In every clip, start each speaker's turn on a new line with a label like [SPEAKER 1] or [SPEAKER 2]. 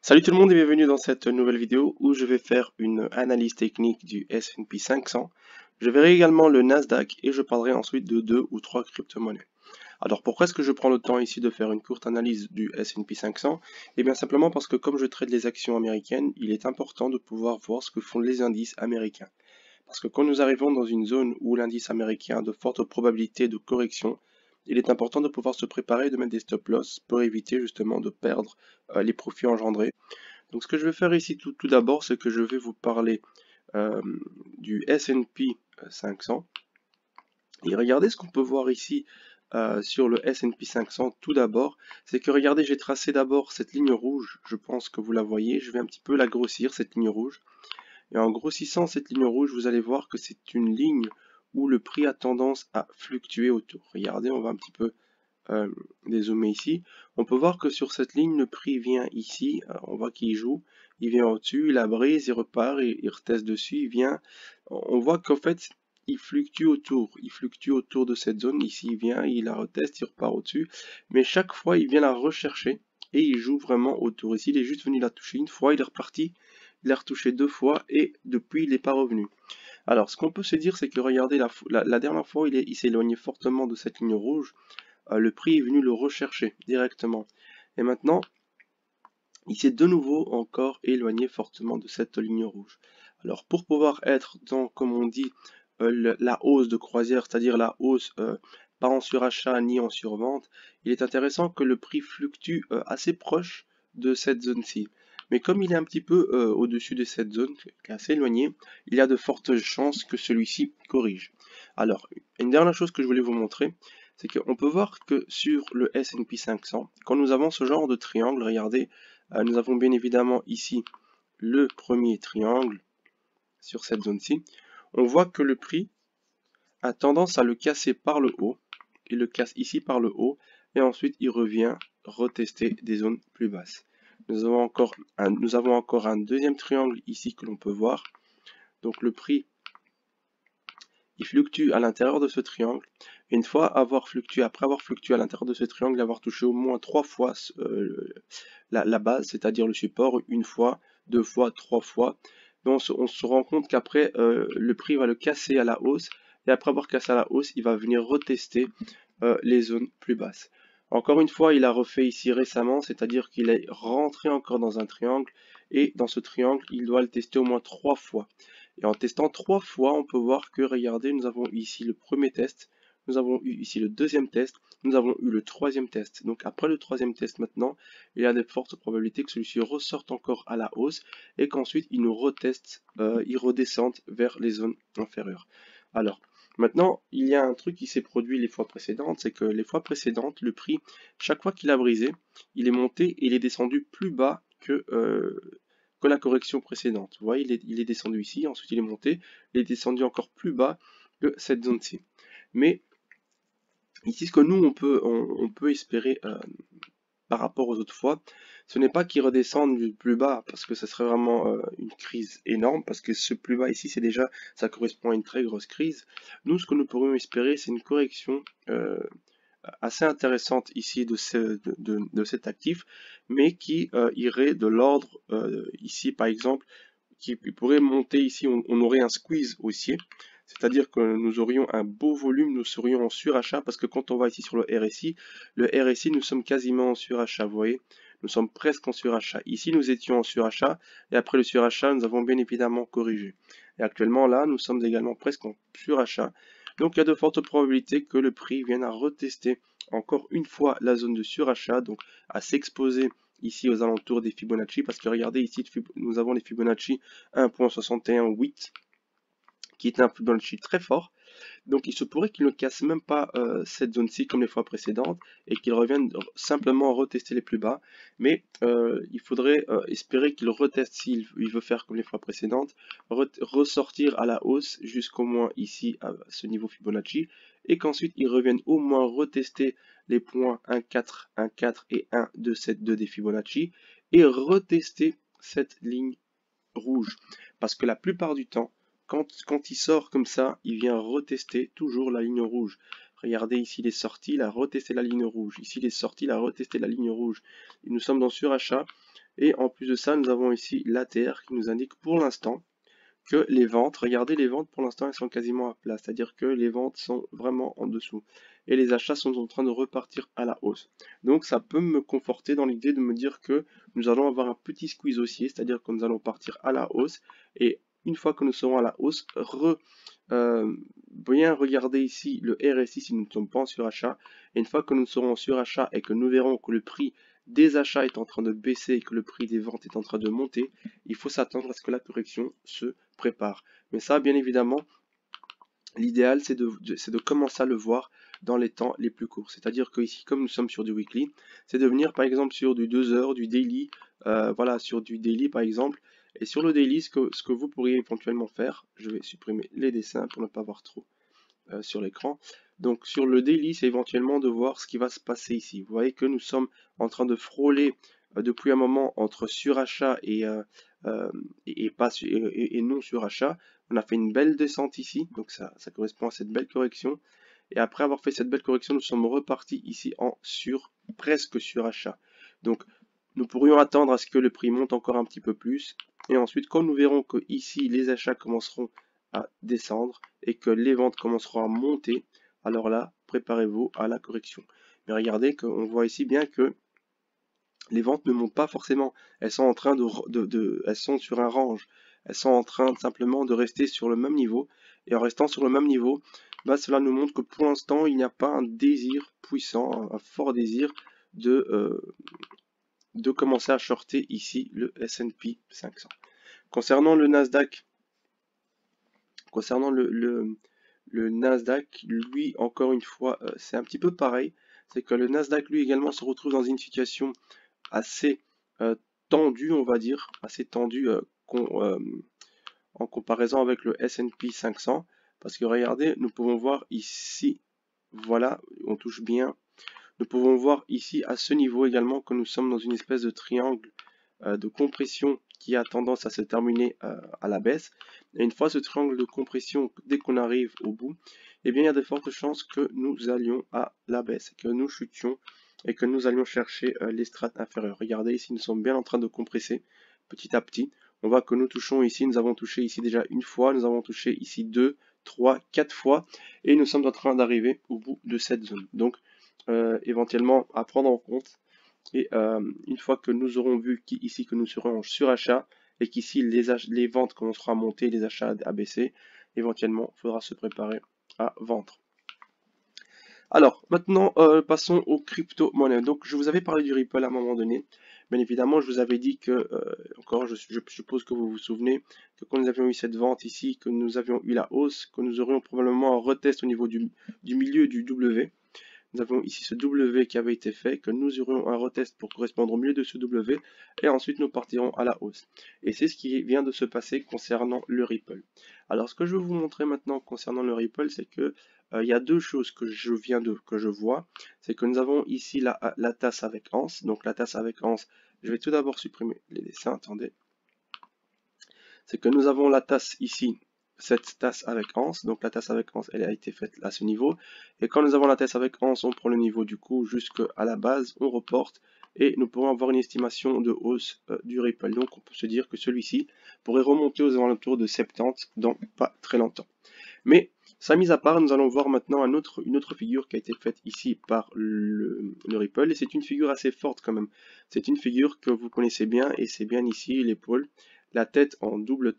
[SPEAKER 1] Salut tout le monde et bienvenue dans cette nouvelle vidéo où je vais faire une analyse technique du S&P 500. Je verrai également le Nasdaq et je parlerai ensuite de deux ou trois crypto-monnaies. Alors pourquoi est-ce que je prends le temps ici de faire une courte analyse du S&P 500? Eh bien simplement parce que comme je traite les actions américaines, il est important de pouvoir voir ce que font les indices américains. Parce que quand nous arrivons dans une zone où l'indice américain a de fortes probabilités de correction, il est important de pouvoir se préparer et de mettre des stop-loss pour éviter justement de perdre les profits engendrés. Donc ce que je vais faire ici tout d'abord, c'est que je vais vous parler euh, du S&P 500. Et regardez ce qu'on peut voir ici sur le S&P 500. Tout d'abord, c'est que regardez, j'ai tracé d'abord cette ligne rouge. Je pense que vous la voyez. Je vais un petit peu la grossir, cette ligne rouge. Et en grossissant cette ligne rouge, vous allez voir que c'est une ligne où le prix a tendance à fluctuer autour. Regardez, on va un petit peu euh, dézoomer ici. On peut voir que sur cette ligne, le prix vient ici. On voit qu'il joue. Il vient au-dessus, il la brise, il repart, il reteste dessus, il vient. On voit qu'en fait, il fluctue autour. Il fluctue autour de cette zone. Ici, il vient, il la reteste, il repart au-dessus. Mais chaque fois, il vient la rechercher et il joue vraiment autour. Ici, il est juste venu la toucher une fois, il est reparti. Il l'a retouché deux fois et depuis il n'est pas revenu. Alors ce qu'on peut se dire c'est que regardez la dernière fois il s'est éloigné fortement de cette ligne rouge, le prix est venu le rechercher directement. Et maintenant il s'est de nouveau encore éloigné fortement de cette ligne rouge. Alors pour pouvoir être dans, comme on dit, la hausse de croisière, c'est-à-dire la hausse pas en surachat ni en survente, il est intéressant que le prix fluctue assez proche de cette zone-ci. Mais comme il est un petit peu au-dessus de cette zone, assez éloigné, il y a de fortes chances que celui-ci corrige. Alors, une dernière chose que je voulais vous montrer, c'est qu'on peut voir que sur le S&P 500, quand nous avons ce genre de triangle, regardez, nous avons bien évidemment ici le premier triangle sur cette zone-ci. On voit que le prix a tendance à le casser par le haut. Il le casse ici par le haut et ensuite il revient retester des zones plus basses. Nous avons encore un deuxième triangle ici que l'on peut voir. Donc le prix il fluctue à l'intérieur de ce triangle. Et une fois après avoir fluctué à l'intérieur de ce triangle, avoir touché au moins trois fois la base, c'est-à-dire le support, une fois, deux fois, trois fois, on se rend compte qu'après, le prix va le casser à la hausse. Et après avoir cassé à la hausse, il va venir retester les zones plus basses. Encore une fois, il a refait ici récemment, c'est-à-dire qu'il est rentré encore dans un triangle. Et dans ce triangle, il doit le tester au moins trois fois. Et en testant trois fois, on peut voir que, regardez, nous avons ici le premier test, nous avons eu ici le deuxième test, nous avons eu le troisième test. Donc après le troisième test maintenant, il y a de fortes probabilités que celui-ci ressorte encore à la hausse et qu'ensuite il nous reteste, il redescende vers les zones inférieures. Alors, maintenant, il y a un truc qui s'est produit les fois précédentes, c'est que les fois précédentes, le prix, chaque fois qu'il a brisé, il est monté et il est descendu plus bas que la correction précédente. Vous voyez, il est descendu ici, ensuite il est monté, il est descendu encore plus bas que cette zone-ci. Mais ici, ce que nous, on peut espérer par rapport aux autres fois, ce n'est pas qu'il redescende du plus bas, parce que ce serait vraiment une crise énorme, parce que ce plus bas ici, c'est déjà, ça correspond à une très grosse crise. Nous, ce que nous pourrions espérer, c'est une correction assez intéressante ici de cet actif, mais qui irait de l'ordre, ici par exemple, qui pourrait monter ici, on aurait un squeeze haussier, c'est-à-dire que nous aurions un beau volume, nous serions en surachat, parce que quand on va ici sur le RSI, nous sommes quasiment en surachat, vous voyez, nous sommes presque en surachat. Ici, nous étions en surachat, et après le surachat, nous avons bien évidemment corrigé. Et actuellement, là, nous sommes également presque en surachat. Donc, il y a de fortes probabilités que le prix vienne à retester encore une fois la zone de surachat, donc à s'exposer ici aux alentours des Fibonacci, parce que regardez ici, nous avons les Fibonacci 1.618, qui est un Fibonacci très fort. Donc il se pourrait qu'il ne casse même pas cette zone-ci comme les fois précédentes et qu'il revienne simplement retester les plus bas. Mais il faudrait espérer qu'il reteste s'il veut faire comme les fois précédentes, ressortir à la hausse jusqu'au moins ici à ce niveau Fibonacci et qu'ensuite il revienne au moins retester les points 1,4, 1,4 et 1 de cette 2 des Fibonacci et retester cette ligne rouge. Parce que la plupart du temps, quand il sort comme ça, il vient retester toujours la ligne rouge. Regardez ici, il est sorti, il a retesté la ligne rouge. Ici, il est sorti, il a retesté la ligne rouge. Et nous sommes dans surachat. Et en plus de ça, nous avons ici l'ATR qui nous indique pour l'instant que les ventes, regardez les ventes pour l'instant elles sont quasiment à plat, c'est-à-dire que les ventes sont vraiment en dessous et les achats sont en train de repartir à la hausse. Donc ça peut me conforter dans l'idée de me dire que nous allons avoir un petit squeeze haussier, c'est-à-dire que nous allons partir à la hausse et une fois que nous serons à la hausse, bien regarder ici le RSI si nous ne sommes pas en surachat. Et une fois que nous serons en surachat et que nous verrons que le prix des achats est en train de baisser et que le prix des ventes est en train de monter, il faut s'attendre à ce que la correction se prépare. Mais ça, bien évidemment, l'idéal, c'est de commencer à le voir dans les temps les plus courts. C'est-à-dire que ici, comme nous sommes sur du weekly, c'est de venir par exemple sur du 2 heures, du daily, voilà, sur du daily par exemple. Et sur le daily, ce que vous pourriez éventuellement faire, je vais supprimer les dessins pour ne pas voir trop sur l'écran. Donc sur le daily, c'est éventuellement de voir ce qui va se passer ici. Vous voyez que nous sommes en train de frôler depuis un moment entre surachat et non surachat. On a fait une belle descente ici, donc ça correspond à cette belle correction. Et après avoir fait cette belle correction, nous sommes repartis ici en presque surachat. Donc nous pourrions attendre à ce que le prix monte encore un petit peu plus. Et ensuite, quand nous verrons que ici les achats commenceront à descendre et que les ventes commenceront à monter, alors là, préparez-vous à la correction. Mais regardez qu'on voit ici bien que les ventes ne montent pas forcément. Elles sont en train elles sont sur un range. Elles sont en train simplement de rester sur le même niveau. Et en restant sur le même niveau, bah, cela nous montre que pour l'instant, il n'y a pas un désir puissant, un fort désir de commencer à shorter ici le S&P 500. Concernant le Nasdaq, concernant le Nasdaq, lui, encore une fois, c'est un petit peu pareil. C'est que le Nasdaq, lui également, se retrouve dans une situation assez tendue, on va dire, assez tendue en comparaison avec le S&P 500. Parce que regardez, nous pouvons voir ici, voilà, on touche bien. Nous pouvons voir ici à ce niveau également que nous sommes dans une espèce de triangle de compression qui a tendance à se terminer à la baisse. Et une fois ce triangle de compression, dès qu'on arrive au bout, eh bien il y a de fortes chances que nous allions à la baisse, que nous chutions et que nous allions chercher les strates inférieures. Regardez ici, nous sommes bien en train de compresser petit à petit. On voit que nous touchons ici, nous avons touché ici déjà une fois, nous avons touché ici 2, 3, 4 fois, et nous sommes en train d'arriver au bout de cette zone. Donc éventuellement à prendre en compte. Et une fois que nous aurons vu ici que nous serons en surachat et qu'ici les ventes commenceront à monter, les achats à baisser, éventuellement il faudra se préparer à vendre. Alors maintenant passons aux crypto-monnaies. Donc je vous avais parlé du Ripple à un moment donné. Bien évidemment, je vous avais dit que, encore je suppose que vous vous souvenez, que quand nous avions eu cette vente ici, que nous avions eu la hausse, que nous aurions probablement un retest au niveau du milieu du W. Nous avons ici ce W qui avait été fait, que nous aurons un retest pour correspondre au milieu de ce W, et ensuite nous partirons à la hausse. Et c'est ce qui vient de se passer concernant le Ripple. Alors ce que je vais vous montrer maintenant concernant le Ripple, c'est que il y a deux choses que je vois. C'est que nous avons ici la tasse avec anse. Donc la tasse avec anse, je vais tout d'abord supprimer les dessins, attendez. C'est que nous avons la tasse ici, cette tasse avec anse. Donc la tasse avec anse, elle a été faite à ce niveau. Et quand nous avons la tasse avec anse, on prend le niveau du coup jusqu'à la base, on reporte et nous pourrons avoir une estimation de hausse du Ripple. Donc on peut se dire que celui-ci pourrait remonter aux alentours de 70 dans pas très longtemps. Mais ça mis à part, nous allons voir maintenant une autre figure qui a été faite ici par le Ripple, et c'est une figure assez forte quand même. C'est une figure que vous connaissez bien, et c'est bien ici l'épaule, la tête en double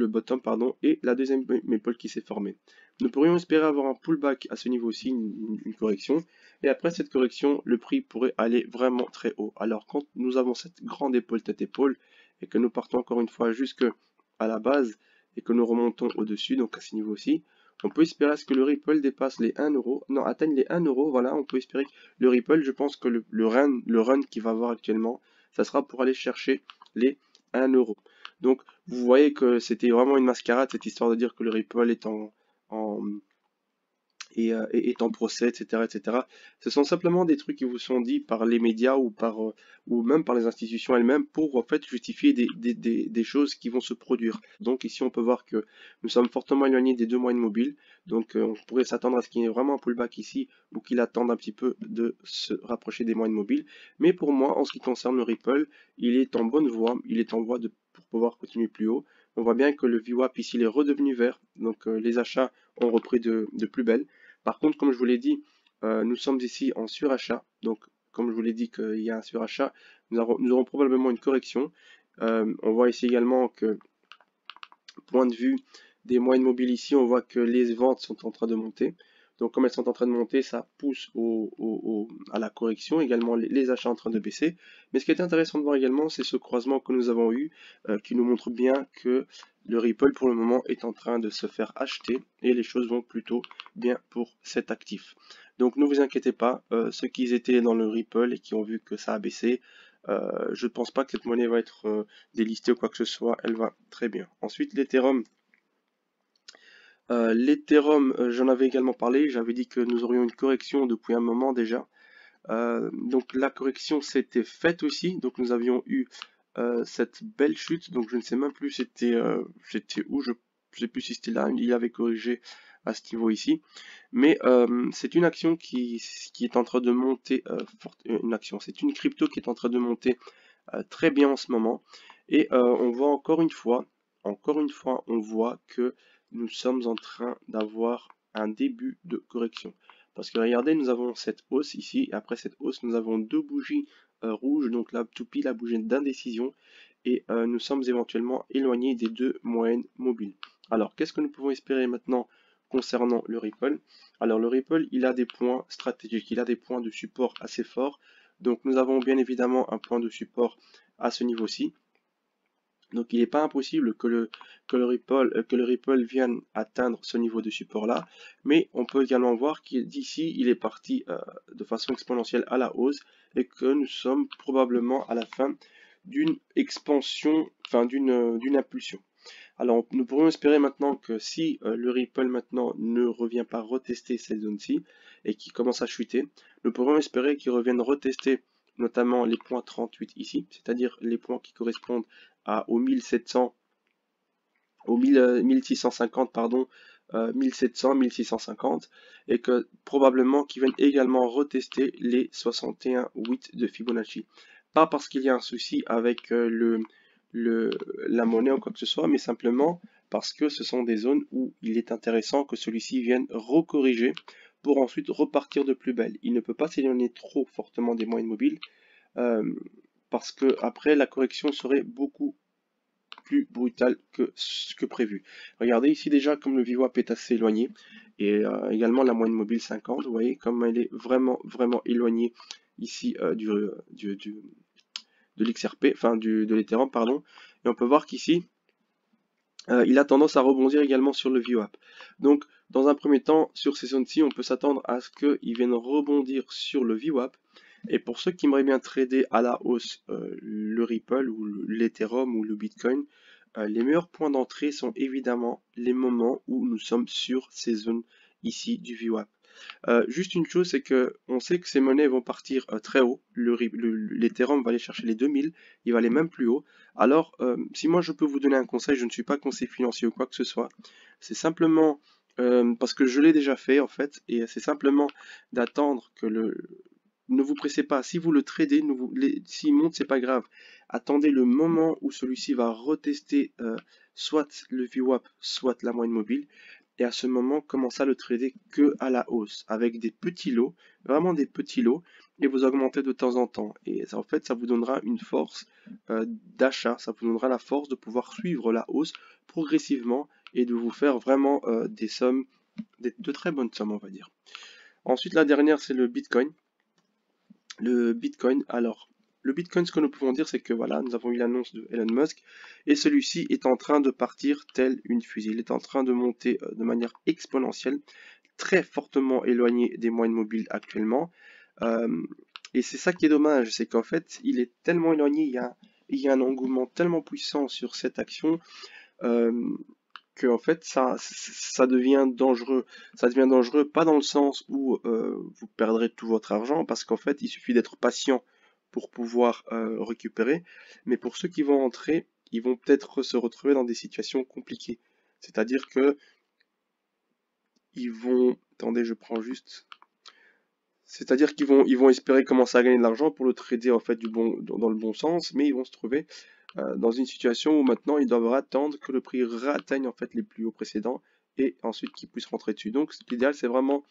[SPEAKER 1] bottom, pardon, et la deuxième épaule qui s'est formée. Nous pourrions espérer avoir un pullback à ce niveau-ci, une correction, et après cette correction, le prix pourrait aller vraiment très haut. Alors quand nous avons cette grande épaule tête-épaule, et que nous partons encore une fois jusque à la base, et que nous remontons au-dessus, donc à ce niveau-ci, on peut espérer à ce que le Ripple dépasse les 1 euro, non, atteigne les 1 euro, voilà, on peut espérer que le Ripple, je pense que le run qu'il va avoir actuellement, ça sera pour aller chercher les 1 euro. Donc, vous voyez que c'était vraiment une mascarade, cette histoire de dire que le Ripple est et en procès, etc., etc. Ce sont simplement des trucs qui vous sont dits par les médias ou même par les institutions elles-mêmes pour en fait justifier des choses qui vont se produire. Donc ici on peut voir que nous sommes fortement éloignés des deux moyennes mobiles, donc on pourrait s'attendre à ce qu'il y ait vraiment un pullback ici ou qu'il attende un petit peu de se rapprocher des moyennes mobiles. Mais pour moi, en ce qui concerne le Ripple, il est en bonne voie, il est en voie pour pouvoir continuer plus haut. On voit bien que le VWAP ici il est redevenu vert, donc les achats ont repris de plus belle. Par contre, comme je vous l'ai dit, nous sommes ici en surachat. Donc, comme je vous l'ai dit qu'il y a un surachat, nous aurons probablement une correction. On voit ici également que, point de vue des moyennes mobiles ici, on voit que les ventes sont en train de monter. Donc, comme elles sont en train de monter, ça pousse à la correction. Également, les achats en train de baisser. Mais ce qui est intéressant de voir également, c'est ce croisement que nous avons eu, qui nous montre bien que le Ripple, pour le moment, est en train de se faire acheter et les choses vont plutôt bien pour cet actif. Donc, ne vous inquiétez pas, ceux qui étaient dans le Ripple et qui ont vu que ça a baissé, je ne pense pas que cette monnaie va être délistée ou quoi que ce soit, elle va très bien. Ensuite, l'Ethereum. L'Ethereum, j'en avais également parlé, j'avais dit que nous aurions une correction depuis un moment déjà. Donc la correction s'était faite aussi, donc nous avions eu cette belle chute, donc je ne sais même plus c'était où, je ne sais plus si c'était là, il avait corrigé à ce niveau ici, mais c'est une action qui est en train de monter, c'est une crypto qui est en train de monter très bien en ce moment, et on voit encore une fois, on voit que nous sommes en train d'avoir un début de correction. Parce que regardez, nous avons cette hausse ici, et après cette hausse, nous avons deux bougies rouges, donc la toupie, la bougie d'indécision, et nous sommes éventuellement éloignés des deux moyennes mobiles. Alors, qu'est-ce que nous pouvons espérer maintenant concernant le Ripple? Alors, le Ripple, il a des points stratégiques, il a des points de support assez forts. Donc, nous avons bien évidemment un point de support à ce niveau-ci. Donc il n'est pas impossible que le Ripple vienne atteindre ce niveau de support là, mais on peut également voir qu'il d'ici il est parti de façon exponentielle à la hausse et que nous sommes probablement à la fin d'une expansion, enfin d'une impulsion. Alors nous pourrions espérer maintenant que si le Ripple maintenant ne revient pas retester cette zone-ci et qui commence à chuter, nous pourrions espérer qu'il revienne retester notamment les points 38 ici, c'est-à-dire les points qui correspondent aux 1700, aux 1650, pardon, 1700, 1650, et que probablement qu'ils viennent également retester les 61,8 de Fibonacci. Pas parce qu'il y a un souci avec la monnaie ou quoi que ce soit, mais simplement parce que ce sont des zones où il est intéressant que celui-ci vienne recorriger pour ensuite repartir de plus belle. Il ne peut pas s'éloigner trop fortement des moyennes mobiles, parce que après la correction serait beaucoup plus brutale que prévu. Regardez ici déjà comme le VWAP est assez éloigné et également la moyenne mobile 50, vous voyez comme elle est vraiment éloignée ici de l'XRP, enfin de l'Ethereum pardon, et on peut voir qu'ici il a tendance à rebondir également sur le VWAP. Donc dans un premier temps sur ces zones-ci on peut s'attendre à ce qu'il vienne rebondir sur le VWAP. Et pour ceux qui aimeraient bien trader à la hausse le Ripple ou l'Ethereum ou le Bitcoin, les meilleurs points d'entrée sont évidemment les moments où nous sommes sur ces zones ici du VWAP. Juste une chose, c'est que on sait que ces monnaies vont partir très haut. L'Ethereum va aller chercher les 2000, il va aller même plus haut. Alors, si moi je peux vous donner un conseil, je ne suis pas conseiller financier ou quoi que ce soit, c'est simplement parce que je l'ai déjà fait en fait, et c'est simplement d'attendre que ne vous pressez pas, si vous le tradez, s'il monte, c'est pas grave. Attendez le moment où celui-ci va retester soit le VWAP, soit la moyenne mobile. Et à ce moment, commencez à le trader que à la hausse, avec des petits lots, vraiment des petits lots, et vous augmentez de temps en temps. Et en fait, ça vous donnera une force d'achat, ça vous donnera la force de pouvoir suivre la hausse progressivement et de vous faire vraiment des sommes, de très bonnes sommes, on va dire. Ensuite, la dernière, c'est le Bitcoin. Le Bitcoin, alors, le Bitcoin, ce que nous pouvons dire, c'est que voilà, nous avons eu l'annonce de Elon Musk, et celui-ci est en train de partir tel une fusée. Il est en train de monter de manière exponentielle, très fortement éloigné des moyennes mobiles actuellement. Et c'est ça qui est dommage, c'est qu'en fait, il est tellement éloigné, il y a un engouement tellement puissant sur cette action, que en fait ça devient dangereux. Ça devient dangereux pas dans le sens où vous perdrez tout votre argent, parce qu'en fait il suffit d'être patient pour pouvoir récupérer, mais pour ceux qui vont entrer, ils vont peut-être se retrouver dans des situations compliquées. C'est-à-dire que ils vont... Attendez, je prends juste... C'est-à-dire ils vont espérer commencer à gagner de l'argent pour le trader en fait dans le bon sens, mais ils vont se trouver dans une situation où maintenant ils doivent attendre que le prix réatteigne en fait les plus hauts précédents et ensuite qu'ils puissent rentrer dessus. Donc l'idéal c'est vraiment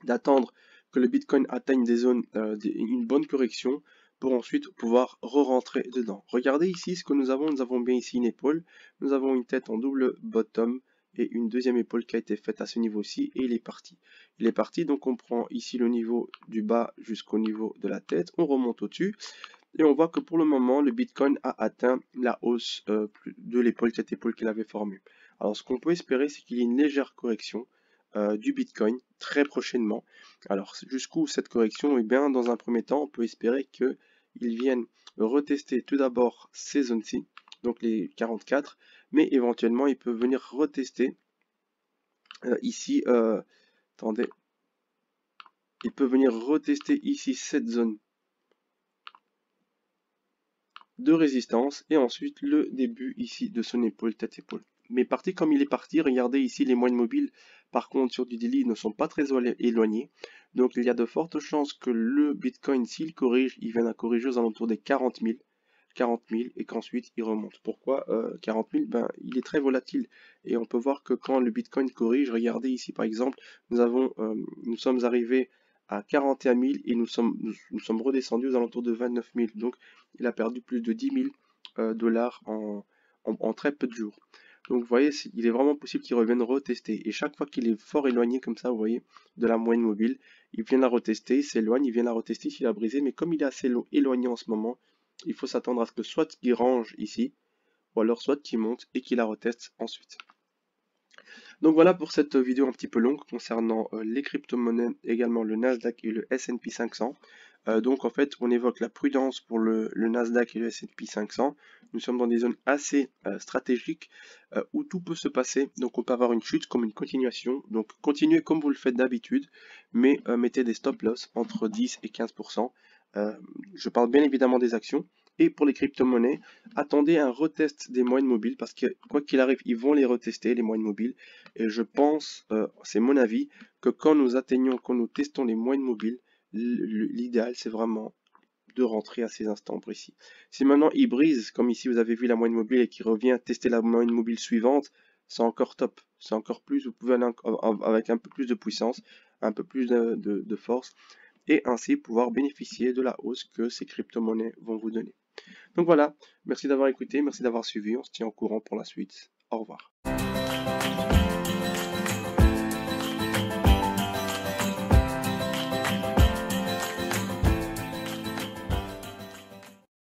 [SPEAKER 1] d'attendre que le Bitcoin atteigne des zones, une bonne correction pour ensuite pouvoir re-rentrer dedans. Regardez ici ce que nous avons bien ici une épaule, nous avons une tête en double bottom et une deuxième épaule qui a été faite à ce niveau-ci et il est parti. Il est parti, donc on prend ici le niveau du bas jusqu'au niveau de la tête, on remonte au-dessus et on voit que pour le moment le Bitcoin a atteint la hausse de l'épaule, cette épaule qu'il avait formée. Alors ce qu'on peut espérer c'est qu'il y ait une légère correction du Bitcoin très prochainement. Alors jusqu'où cette correction? Eh bien dans un premier temps on peut espérer qu'ils viennent retester tout d'abord ces zones-ci, donc les 44, mais éventuellement ils peuvent venir retester ici, attendez, ils peuvent venir retester ici cette zone de résistance et ensuite le début ici de son épaule, tête épaule. Mais parti comme il est parti, regardez ici les moyennes mobiles par contre sur du daily ne sont pas très éloignés, donc il y a de fortes chances que le Bitcoin s'il corrige, il vienne à corriger aux alentours des 40 000 et qu'ensuite il remonte. Pourquoi 40 000? Ben, il est très volatile et on peut voir que quand le Bitcoin corrige, regardez ici par exemple, nous sommes arrivés à 41 000 et nous sommes redescendus aux alentours de 29 000. Donc il a perdu plus de 10 000 dollars en très peu de jours. Donc vous voyez, il est vraiment possible qu'il revienne retester. Et chaque fois qu'il est fort éloigné comme ça, vous voyez, de la moyenne mobile, il vient la retester, il s'éloigne, il vient la retester s'il a brisé. Mais comme il est assez éloigné en ce moment, il faut s'attendre à ce que soit qu'il range ici, ou alors soit qu'il monte et qu'il la reteste ensuite. Donc voilà pour cette vidéo un petit peu longue concernant les crypto-monnaies, également le Nasdaq et le S&P 500. Donc en fait, on évoque la prudence pour le Nasdaq et le S&P 500. Nous sommes dans des zones assez stratégiques où tout peut se passer. Donc on peut avoir une chute comme une continuation. Donc continuez comme vous le faites d'habitude, mais mettez des stop-loss entre 10 et 15%. Je parle bien évidemment des actions. Et pour les crypto-monnaies, attendez un retest des moyennes mobiles parce que quoi qu'il arrive, ils vont les retester, les moyennes mobiles. Et je pense, c'est mon avis, que quand nous testons les moyennes mobiles, l'idéal c'est vraiment de rentrer à ces instants précis. Si maintenant il brise, comme ici vous avez vu la moyenne mobile et qu'il revient tester la moyenne mobile suivante, c'est encore top. C'est encore plus, vous pouvez aller avec un peu plus de puissance, un peu plus de force, et ainsi pouvoir bénéficier de la hausse que ces crypto-monnaies vont vous donner. Donc voilà, merci d'avoir écouté, merci d'avoir suivi, on se tient au courant pour la suite. Au revoir.